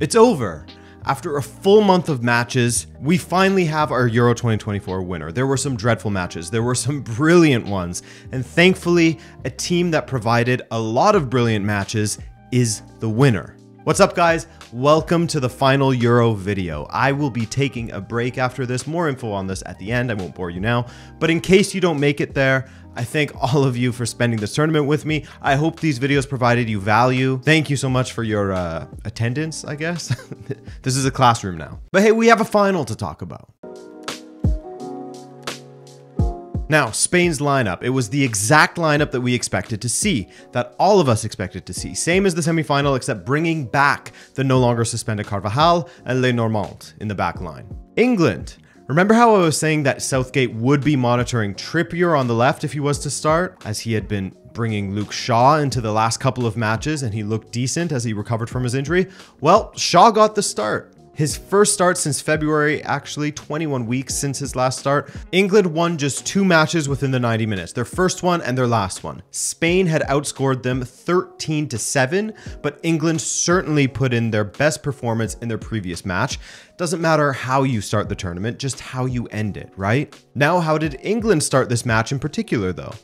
It's over. After a full month of matches, we finally have our Euro 2024 winner. There were some dreadful matches, there were some brilliant ones, and thankfully, a team that provided a lot of brilliant matches is the winner. What's up, guys? Welcome to the final Euro video. I will be taking a break after this. More info on this at the end. I won't bore you now. But in case you don't make it there, I thank all of you for spending this tournament with me. I hope these videos provided you value. Thank you so much for your attendance, I guess. This is a classroom now. But hey, we have a final to talk about. Now, Spain's lineup. It was the exact lineup that we expected to see, that all of us expected to see. Same as the semi-final, except bringing back the no longer suspended Carvajal and Lenormand in the back line. England. Remember how I was saying that Southgate would be monitoring Trippier on the left if he was to start, as he had been bringing Luke Shaw into the last couple of matches and he looked decent as he recovered from his injury? Well, Shaw got the start. His first start since February, actually 21 weeks since his last start. England won just 2 matches within the 90 minutes, their first one and their last one. Spain had outscored them 13-7, but England certainly put in their best performance in their previous match. Doesn't matter how you start the tournament, just how you end it, right? Now, how did England start this match in particular though?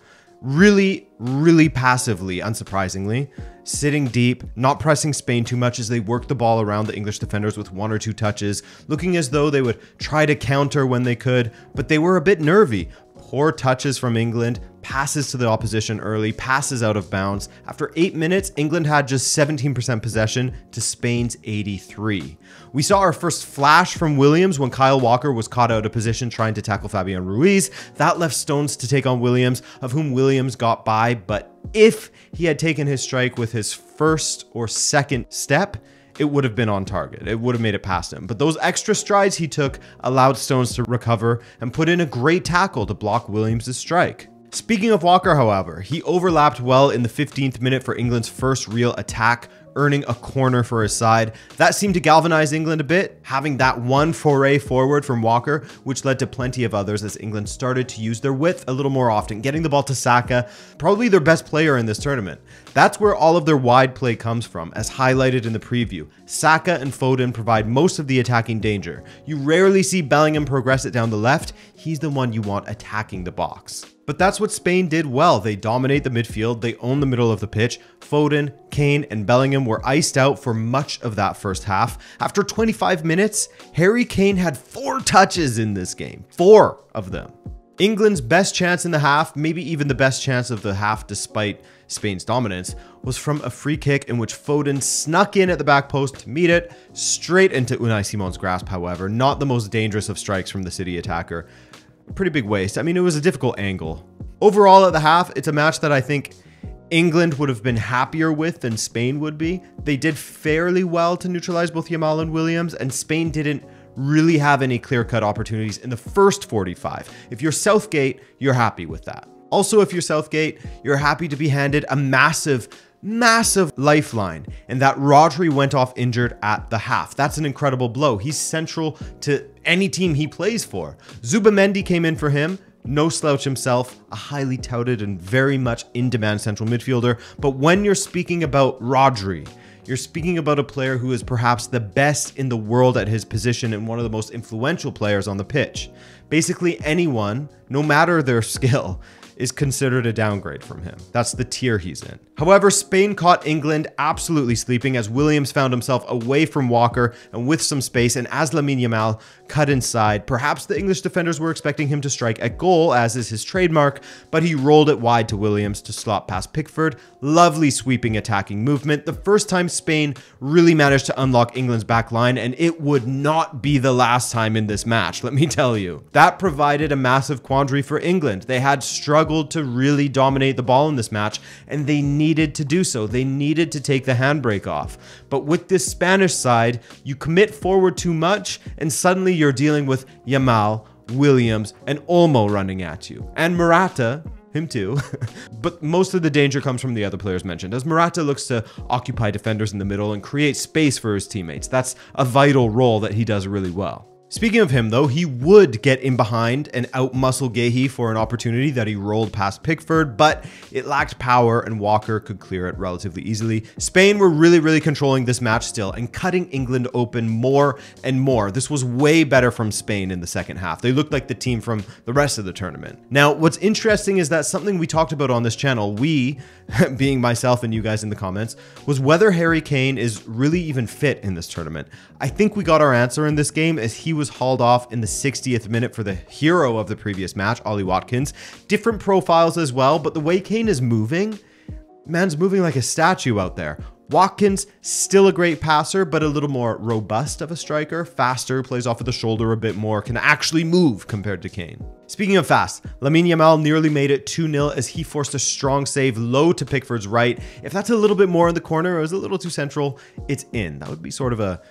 Really passively, unsurprisingly. Sitting deep, not pressing Spain too much as they worked the ball around the English defenders with 1 or 2 touches, looking as though they would try to counter when they could, but they were a bit nervy. Poor touches from England, passes to the opposition early, passes out of bounds. After 8 minutes, England had just 17% possession to Spain's 83. We saw our first flash from Williams when Kyle Walker was caught out of position trying to tackle Fabian Ruiz. That left Stones to take on Williams, of whom Williams got by, but if he had taken his strike with his first or second step, it would have been on target. It would have made it past him. But those extra strides he took allowed Stones to recover and put in a great tackle to block Williams' strike. Speaking of Walker, however, he overlapped well in the 15th minute for England's first real attack, earning a corner for his side. That seemed to galvanize England a bit, having that one foray forward from Walker, which led to plenty of others as England started to use their width a little more often, getting the ball to Saka, probably their best player in this tournament. That's where all of their wide play comes from, as highlighted in the preview. Saka and Foden provide most of the attacking danger. You rarely see Bellingham progress it down the left. He's the one you want attacking the box. But that's what Spain did well. They dominate the midfield, they own the middle of the pitch. Foden, Kane, and Bellingham were iced out for much of that first half. After 25 minutes, Harry Kane had 4 touches in this game. 4 of them. England's best chance in the half, maybe even the best chance of the half despite Spain's dominance, was from a free kick in which Foden snuck in at the back post to meet it, straight into Unai Simon's grasp, however. Not the most dangerous of strikes from the City attacker. Pretty big waste. I mean, it was a difficult angle. Overall, at the half, it's a match that I think England would have been happier with than Spain would be. They did fairly well to neutralize both Yamal and Williams, and Spain didn't really have any clear-cut opportunities in the first 45. If you're Southgate, you're happy with that. Also, if you're Southgate, you're happy to be handed a massive lifeline, and that Rodri went off injured at the half. That's an incredible blow. He's central to any team he plays for. Zubamendi came in for him. No slouch himself, a highly touted and very much in-demand central midfielder. But when you're speaking about Rodri, you're speaking about a player who is perhaps the best in the world at his position and one of the most influential players on the pitch. Basically anyone, no matter their skill, is considered a downgrade from him. That's the tier he's in. However, Spain caught England absolutely sleeping as Williams found himself away from Walker and with some space, and as Lamine Yamal cut inside, perhaps the English defenders were expecting him to strike at goal, as is his trademark, but he rolled it wide to Williams to slot past Pickford. Lovely sweeping attacking movement. The first time Spain really managed to unlock England's back line, and it would not be the last time in this match, let me tell you. That provided a massive quandary for England. They had struggled to really dominate the ball in this match, and they needed to do so. They needed to take the handbrake off. But with this Spanish side, you commit forward too much, and suddenly you're dealing with Yamal, Williams, and Olmo running at you. And Morata, him too. But most of the danger comes from the other players mentioned, as Morata looks to occupy defenders in the middle and create space for his teammates. That's a vital role that he does really well. Speaking of him though, he would get in behind and out-muscle Guehi for an opportunity that he rolled past Pickford, but it lacked power and Walker could clear it relatively easily. Spain were really controlling this match still and cutting England open more and more. This was way better from Spain in the second half. They looked like the team from the rest of the tournament. Now, what's interesting is that something we talked about on this channel, we, being myself and you guys in the comments, was whether Harry Kane is really even fit in this tournament. I think we got our answer in this game as he was hauled off in the 60th minute for the hero of the previous match, Ollie Watkins. Different profiles as well, but the way Kane is moving, man's moving like a statue out there. Watkins, still a great passer, but a little more robust of a striker, faster, plays off of the shoulder a bit more, can actually move compared to Kane. Speaking of fast, Lamine Yamal nearly made it 2-0 as he forced a strong save low to Pickford's right. If that's a little bit more in the corner, it was a little too central, it's in. That would be sort of a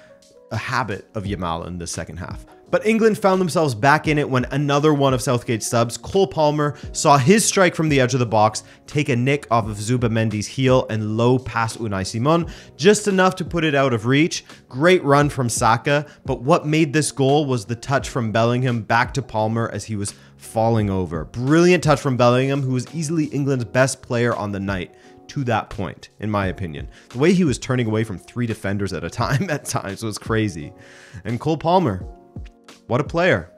habit of Yamal in the second half. But England found themselves back in it when another one of Southgate's subs, Cole Palmer, saw his strike from the edge of the box take a nick off of Zubamendi's heel and low past Unai Simon, just enough to put it out of reach. Great run from Saka, but what made this goal was the touch from Bellingham back to Palmer as he was falling over. Brilliant touch from Bellingham, who was easily England's best player on the night. To that point, in my opinion. The way he was turning away from 3 defenders at a time at times was crazy. And Cole Palmer, what a player.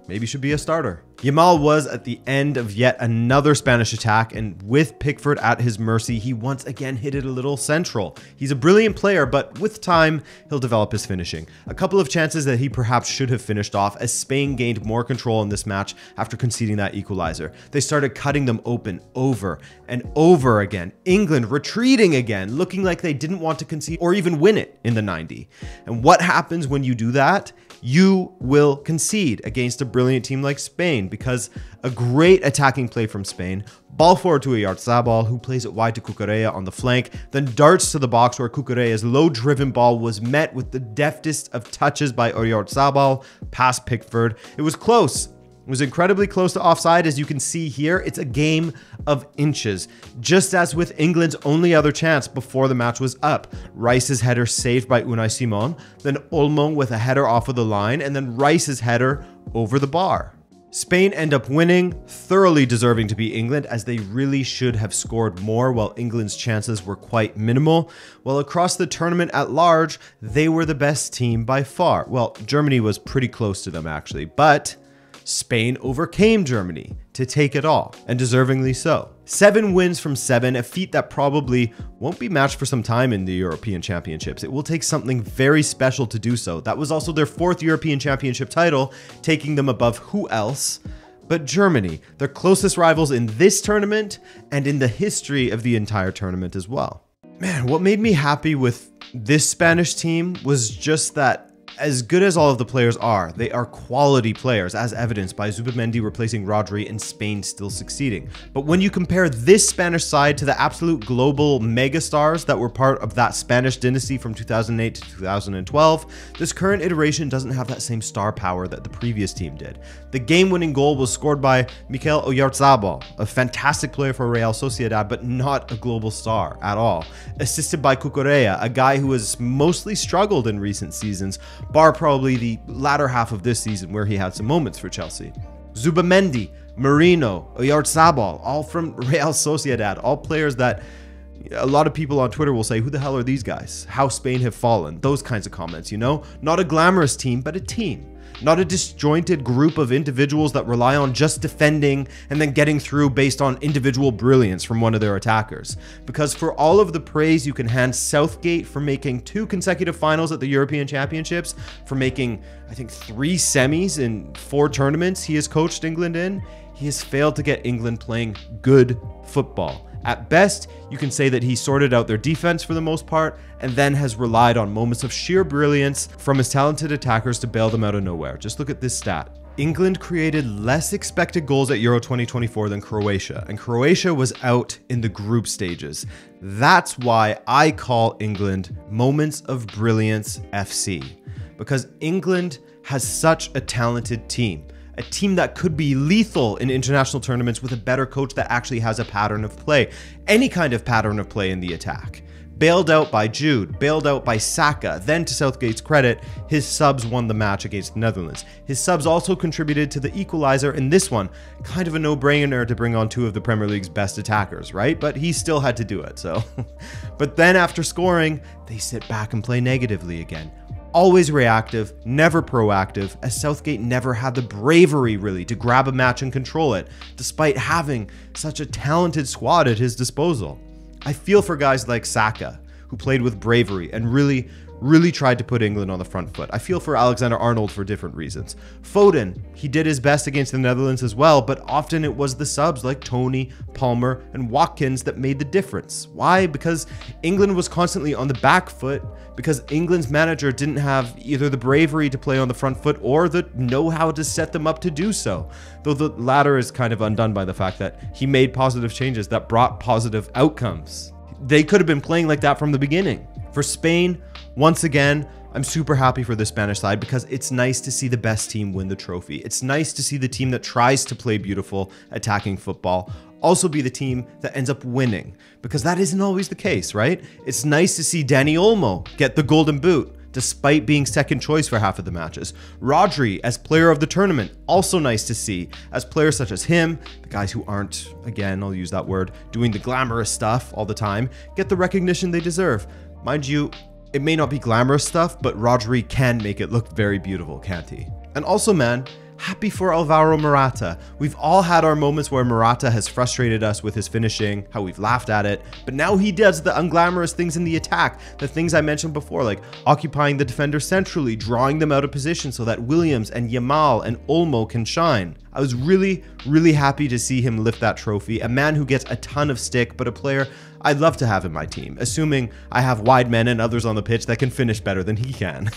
Maybe should be a starter. Yamal was at the end of yet another Spanish attack, and with Pickford at his mercy, he once again hit it a little central. He's a brilliant player, but with time, he'll develop his finishing. A couple of chances that he perhaps should have finished off as Spain gained more control in this match after conceding that equalizer. They started cutting them open over and over again. England retreating again, looking like they didn't want to concede or even win it in the 90. And what happens when you do that? You will concede against a brilliant team like Spain, because a great attacking play from Spain, ball forward to Oyarzabal, who plays it wide to Cucurella on the flank, then darts to the box where Cucurella's low-driven ball was met with the deftest of touches by Oyarzabal past Pickford. It was close. It was incredibly close to offside, as you can see here. It's a game of inches, just as with England's only other chance before the match was up. Rice's header saved by Unai Simon, then Olmo with a header off of the line, and then Rice's header over the bar. Spain end up winning, thoroughly deserving to beat England, as they really should have scored more while England's chances were quite minimal. While across the tournament at large, they were the best team by far. Well, Germany was pretty close to them actually, but Spain overcame Germany to take it all, and deservingly so. 7 wins from 7, a feat that probably won't be matched for some time in the European Championships. It will take something very special to do so. That was also their 4th European Championship title, taking them above who else but Germany, their closest rivals in this tournament and in the history of the entire tournament as well. Man, what made me happy with this Spanish team was just that as good as all of the players are, they are quality players, as evidenced by Zubamendi replacing Rodri and Spain still succeeding. But when you compare this Spanish side to the absolute global megastars that were part of that Spanish dynasty from 2008 to 2012, this current iteration doesn't have that same star power that the previous team did. The game-winning goal was scored by Mikel Oyarzabal, a fantastic player for Real Sociedad, but not a global star at all. Assisted by Cucurella, a guy who has mostly struggled in recent seasons, bar probably the latter half of this season where he had some moments for Chelsea. Zubamendi, Merino, Oyarzabal, all from Real Sociedad, all players that a lot of people on Twitter will say, who the hell are these guys? How Spain have fallen? Those kinds of comments, you know? Not a glamorous team, but a team. Not a disjointed group of individuals that rely on just defending and then getting through based on individual brilliance from one of their attackers. Because for all of the praise you can hand Southgate for making 2 consecutive finals at the European Championships, for making, I think, 3 semis in 4 tournaments he has coached England in, he has failed to get England playing good football. At best, you can say that he sorted out their defense for the most part, and then has relied on moments of sheer brilliance from his talented attackers to bail them out of nowhere. Just look at this stat. England created less expected goals at Euro 2024 than Croatia, and Croatia was out in the group stages. That's why I call England Moments of Brilliance FC, because England has such a talented team. A team that could be lethal in international tournaments with a better coach that actually has a pattern of play. Any kind of pattern of play in the attack. bailed out by Jude, bailed out by Saka. Then, to Southgate's credit, his subs won the match against the Netherlands. His subs also contributed to the equalizer in this one. Kind of a no-brainer to bring on two of the Premier League's best attackers, right? But he still had to do it, so. But then after scoring, they sit back and play negatively again. Always reactive, never proactive, as Southgate never had the bravery really to grab a match and control it, despite having such a talented squad at his disposal. I feel for guys like Saka, who played with bravery and really tried to put England on the front foot. I feel for Alexander-Arnold for different reasons. Foden, he did his best against the Netherlands as well, but often it was the subs like Tony, Palmer, and Watkins that made the difference. Why? Because England was constantly on the back foot, because England's manager didn't have either the bravery to play on the front foot or the know-how to set them up to do so. Though the latter is kind of undone by the fact that he made positive changes that brought positive outcomes. They could have been playing like that from the beginning. For Spain, once again, I'm super happy for the Spanish side because it's nice to see the best team win the trophy. It's nice to see the team that tries to play beautiful, attacking football also be the team that ends up winning, because that isn't always the case, right? It's nice to see Dani Olmo get the golden boot, despite being second choice for half of the matches. Rodri as player of the tournament, also nice to see, as players such as him, the guys who aren't, again, I'll use that word, doing the glamorous stuff all the time, get the recognition they deserve. Mind you, it may not be glamorous stuff, but Rodri can make it look very beautiful, can't he? And also, man, happy for Alvaro Morata. We've all had our moments where Morata has frustrated us with his finishing, how we've laughed at it, but now he does the unglamorous things in the attack, the things I mentioned before, like occupying the defender centrally, drawing them out of position so that Williams and Yamal and Olmo can shine. I was really happy to see him lift that trophy, a man who gets a ton of stick, but a player I'd love to have in my team, assuming I have wide men and others on the pitch that can finish better than he can.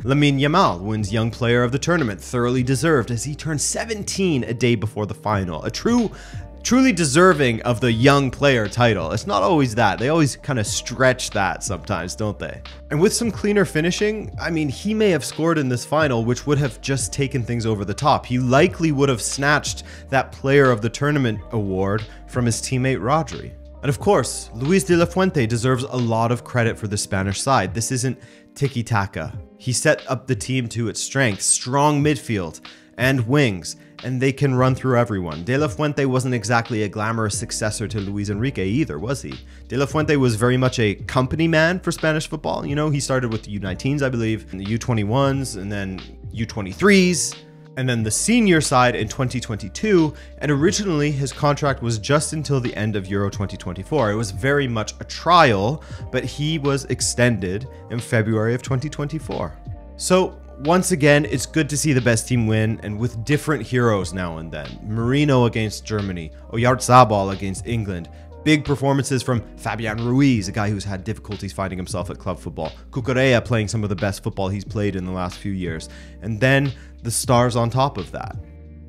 Lamine Yamal wins Young Player of the Tournament, thoroughly deserved, as he turned 17 a day before the final. A truly deserving of the Young Player title. It's not always that. They always kind of stretch that sometimes, don't they? And with some cleaner finishing, I mean, he may have scored in this final, which would have just taken things over the top. He likely would have snatched that Player of the Tournament award from his teammate Rodri. And of course, Luis de la Fuente deserves a lot of credit for the Spanish side. This isn't tiki-taka. He set up the team to its strengths, strong midfield and wings, and they can run through everyone. De la Fuente wasn't exactly a glamorous successor to Luis Enrique either, was he? De la Fuente was very much a company man for Spanish football. You know, he started with the U19s, I believe, and the U21s, and then U23s, and then the senior side in 2022, and originally his contract was just until the end of Euro 2024. It was very much a trial, but he was extended in February of 2024. So once again, it's good to see the best team win, and with different heroes now and then. Marino against Germany, Oyarzabal against England. Big performances from Fabian Ruiz, a guy who's had difficulties finding himself at club football. Cucurella playing some of the best football he's played in the last few years. And then the stars on top of that.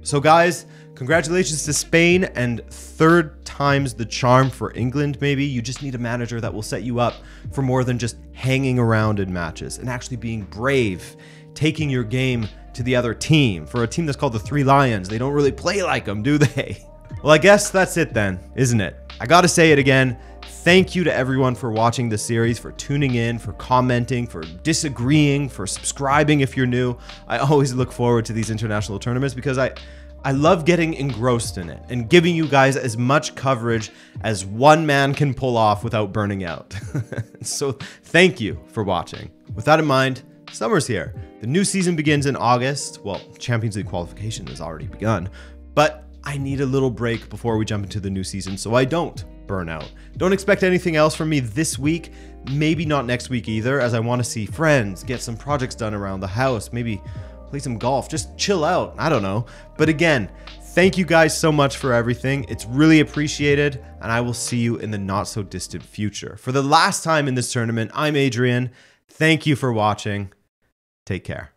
So guys, congratulations to Spain, and third time's the charm for England maybe. You just need a manager that will set you up for more than just hanging around in matches and actually being brave, taking your game to the other team. For a team that's called the Three Lions, they don't really play like them, do they? Well, I guess that's it then, isn't it? I gotta say it again. Thank you to everyone for watching the series, for tuning in, for commenting, for disagreeing, for subscribing if you're new. I always look forward to these international tournaments because I love getting engrossed in it and giving you guys as much coverage as one man can pull off without burning out. So thank you for watching. With that in mind, summer's here. The new season begins in August. Well, Champions League qualification has already begun, but I need a little break before we jump into the new season so I don't burn out. Don't expect anything else from me this week, maybe not next week either, as I want to see friends, get some projects done around the house, maybe play some golf, just chill out, I don't know. But again, thank you guys so much for everything. It's really appreciated, and I will see you in the not so distant future. For the last time in this tournament, I'm Adrian. Thank you for watching. Take care.